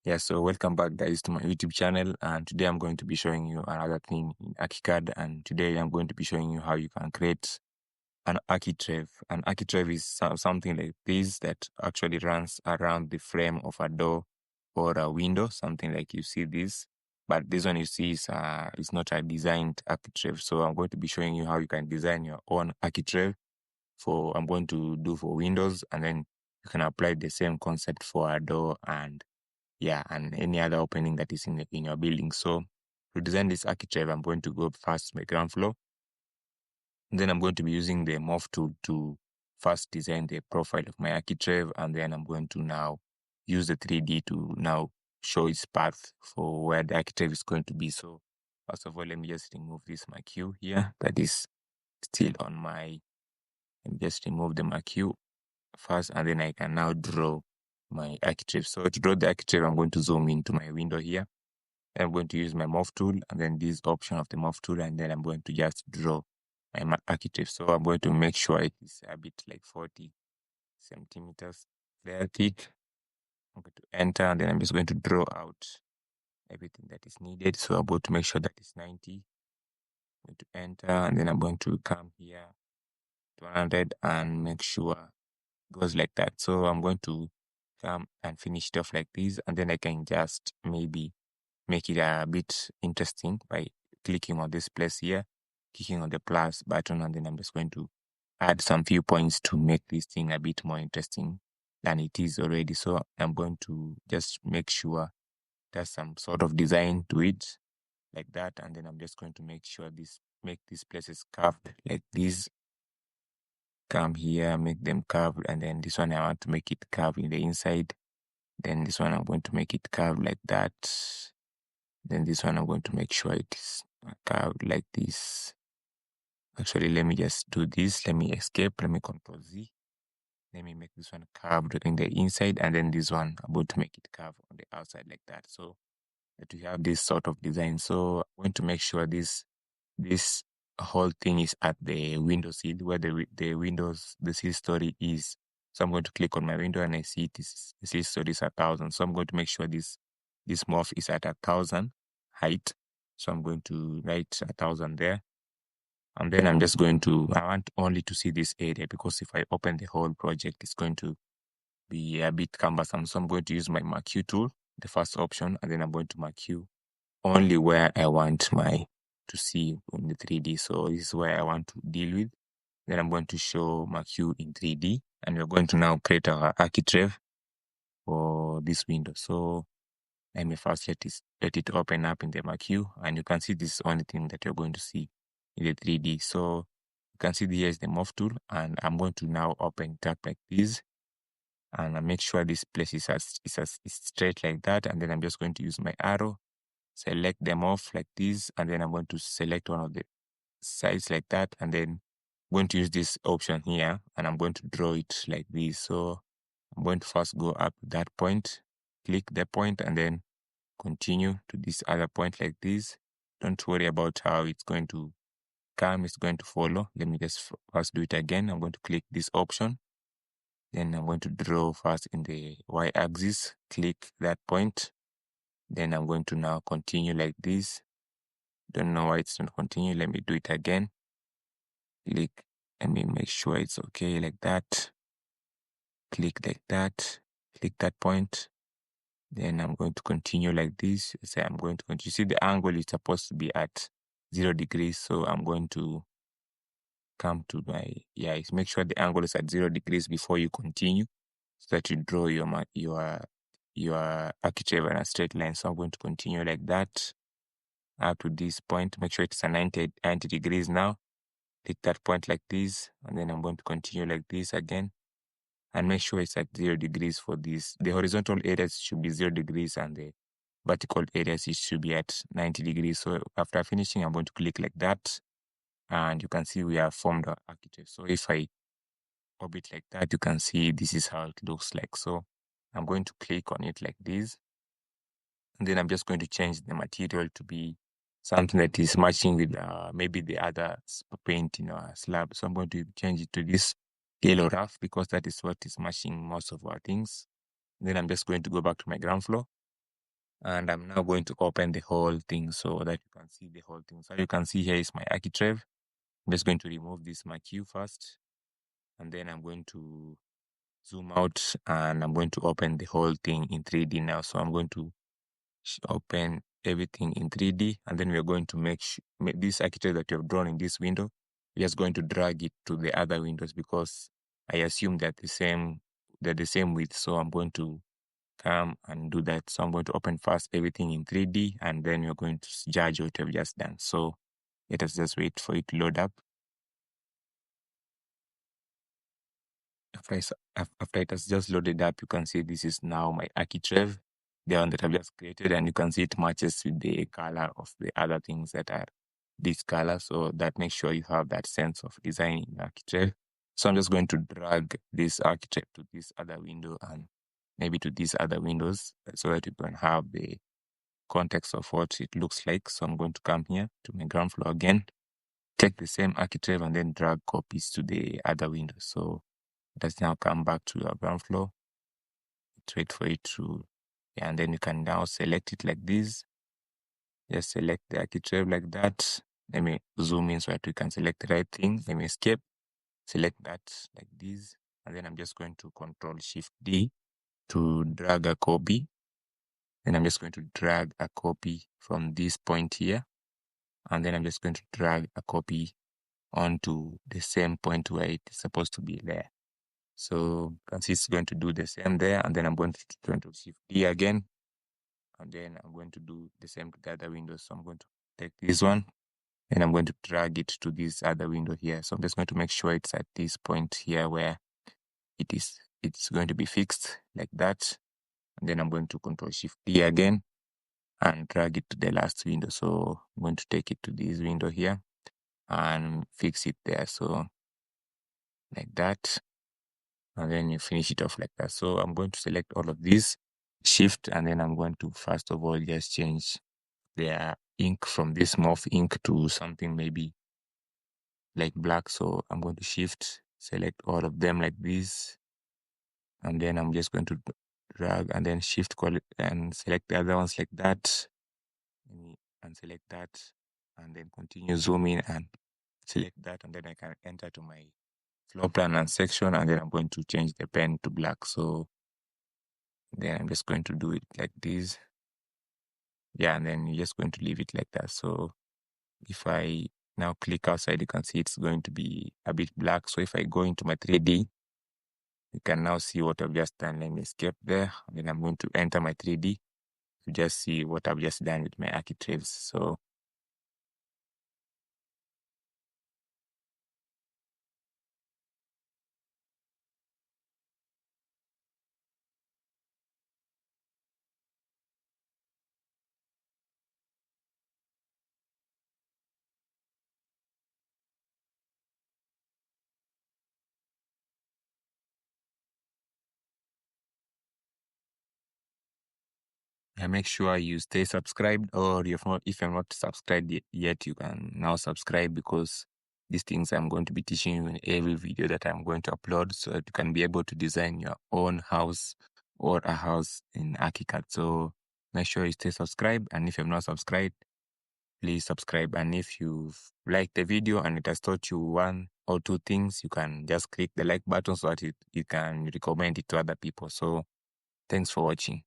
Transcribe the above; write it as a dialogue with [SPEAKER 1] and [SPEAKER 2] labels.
[SPEAKER 1] Yeah, so welcome back guys to my YouTube channel, and today I'm going to be showing you another thing in Archicad, and today I'm going to be showing you how you can create an architrave. An architrave is something like this that actually runs around the frame of a door or a window, something like you see this. But this one you see is not a designed architrave. So I'm going to be showing you how you can design your own architrave. I'm going to do for windows, and then you can apply the same concept for a door and any other opening that is in your building. So to design this architrave, I'm going to go first to my ground floor. And then I'm going to be using the morph tool to first design the profile of my architrave, and then I'm going to now use the 3D to now show its path for where the architrave is going to be. So first of all, let me just remove this marquee here that is still on my. Let me just remove the marquee first, and then I can now draw my architrave. So to draw the architrave, I'm going to zoom into my window here. I'm going to use my morph tool and then this option of the morph tool, and then I'm going to just draw my architrave. So I'm going to make sure it is a bit like 40 centimeters there thick. I'm going to enter, and then I'm just going to draw out everything that is needed. So I'm going to make sure that it's 90. I'm going to enter, and then I'm going to come here to 100 and make sure it goes like that. So I'm going to come and finish it off like this, and then I can just maybe make it a bit interesting by clicking on this place here, clicking on the plus button, and then I'm just going to add some few points to make this thing a bit more interesting than it is already. So I'm going to just make sure there's some sort of design to it like that, and then I'm just going to make sure make these places curved like this. Come here, make them curved, and then this one I want to make it curved in the inside. Then this one I'm going to make it curved like that. Then this one I'm going to make sure it is curved like this. Actually, let me just do this. Let me escape. Let me Control Z. Let me make this one curved in the inside, and then this one I'm going to make it curved on the outside like that. So that we have this sort of design. So I'm going to make sure this whole thing is at the window sill where the sill story is. So I'm going to click on my window and I see the sill story is 1,000. So I'm going to make sure this morph is at 1,000 height. So I'm going to write 1,000 there. And then I'm just going to, I want only to see this area, because if I open the whole project, it's going to be a bit cumbersome. So I'm going to use my marquee tool, the first option, and then I'm going to marquee only where I want to see in the 3D. So this is where I want to deal with. Then I'm going to show marquee in 3D, and we're going to now create our architrave for this window. So let me first let it open up in the marquee, and you can see this is the only thing that you're going to see in the 3D. So you can see here is the morph tool, and I'm going to now open it up like this, and I make sure this place is straight like that, and then I'm just going to use my arrow, select them off like this, and then I'm going to select one of the sides like that, and then I'm going to use this option here, and I'm going to draw it like this. So I'm going to first go up to that point, click the point, and then continue to this other point like this. Don't worry about how it's going to come, it's going to follow. Let me just first do it again. I'm going to click this option. Then I'm going to draw first in the y-axis, click that point. Then I'm going to now continue like this. Don't know why it's not continue. Let me do it again. Click. Let me make sure it's okay like that. Click like that. Click that point. Then I'm going to continue like this. So I'm going to continue. You see the angle is supposed to be at 0 degrees. So I'm going to come to make sure the angle is at 0 degrees before you continue, so that you draw your architrave in a straight line. So I'm going to continue like that up to this point. Make sure it's a 90 degrees now. Hit that point like this, and then I'm going to continue like this again, and make sure it's at 0 degrees for this. The horizontal areas should be 0 degrees, and the vertical areas it should be at 90 degrees. So after finishing, I'm going to click like that, and you can see we have formed our architrave. So if I orbit like that, you can see this is how it looks like. So I'm going to click on it like this, and then I'm just going to change the material to be something that is matching with maybe the other paint in our slab. So I'm going to change it to this yellow rough, because that is what is matching most of our things. Then I'm just going to go back to my ground floor, And I'm now going to open the whole thing so that you can see the whole thing. So you can see here is my Architrave. I'm just going to remove this marquee first, and then I'm going to zoom out and I'm going to open the whole thing in 3D now. So I'm going to open everything in 3D, and then we're going to make this architecture that you have drawn in this window, we're just going to drag it to the other windows because I assume they're the same width. So I'm going to come and do that. So I'm going to open first everything in 3D, and then we're going to judge what we've just done. So let us just wait for it to load up. After it has just loaded up, you can see this is now my Architrave, the one that I've just created, and you can see it matches with the color of the other things that are this color. So that makes sure you have that sense of design in Architrave. So I'm just going to drag this Architrave to this other window and maybe to these other windows so that you can have the context of what it looks like. So I'm going to come here to my ground floor again, take the same Architrave and then drag copies to the other windows. So let's now come back to our ground floor. Let's wait for it to, and then you can now select it like this. Just select the Architrave like that. Let me zoom in so that we can select the right thing. Let me escape, select that like this. And then I'm just going to Control Shift D to drag a copy. Then I'm just going to drag a copy from this point here. And then I'm just going to drag a copy onto the same point where it is supposed to be there. So you can see it's going to do the same there, and then I'm going to Control Shift D again, and then I'm going to do the same to the other window. So I'm going to take this one, and I'm going to drag it to this other window here. So I'm just going to make sure it's at this point here where it's going to be fixed like that. And then I'm going to Control Shift D again and drag it to the last window. So I'm going to take it to this window here and fix it there. So like that. And then you finish it off like that. So I'm going to select all of these, shift, and then I'm going to first of all just change their ink from this morph ink to something maybe like black. So I'm going to shift, select all of them like this, and then I'm just going to drag and then shift and select the other ones like that, and select that, and then continue zooming and select that, and then I can enter to my floor plan and section, and then I'm going to change the pen to black. So then I'm just going to do it like this. Yeah, and then you're just going to leave it like that. So if I now click outside, you can see it's going to be a bit black. So if I go into my 3D, you can now see what I've just done. Let me escape there. And then I'm going to enter my 3D to just see what I've just done with my Architraves. So make sure you stay subscribed, or if you're not subscribed yet, you can now subscribe, because these things I'm going to be teaching you in every video that I'm going to upload, so that you can be able to design your own house or a house in Archicad. So make sure you stay subscribed, and if you're not subscribed, please subscribe. And if you've liked the video and it has taught you one or two things, you can just click the like button so that you can recommend it to other people. So thanks for watching.